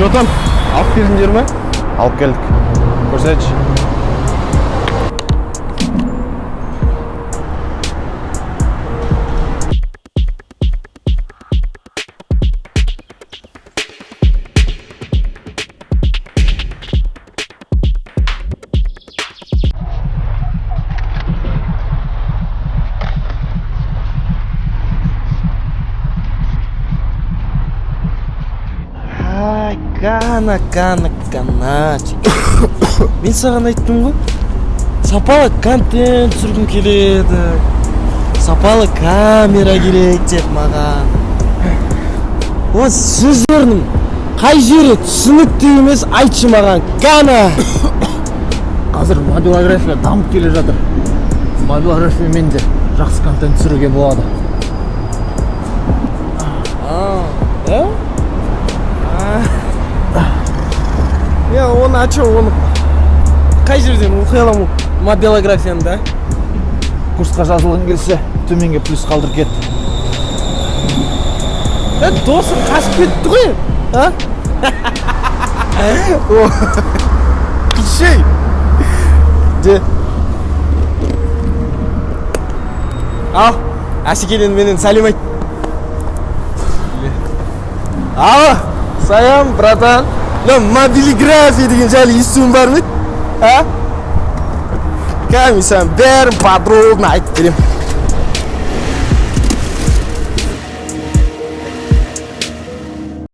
Шотан, алып келдіңдер ме? Алып келдік. Көрсетші. Кана. Мен саған айттым ғой, сапалы контент түсіргім келеді, сапалы камера керек деп маған. Осы сөздерінің қай жері түсінікті емес, айтшы маған, кана. Қазір мобилография дамып келе жатыр. Мобилографиямен де жақсы контент түсіруге болады. Я оны ачу, оны қай жерден оқи аламын мобилографияны да? Курсқа жазылғың келсе, төменге плюс қалдыр кет. Досым қашып кетті ғой, а? Кішей! Де. Ал, Әшекеден менен сәлем айт. Ал, саям, братан. Мобилография деген жайлы естуің бар ма? А? Кәме саған бәрін подробно айтып берем.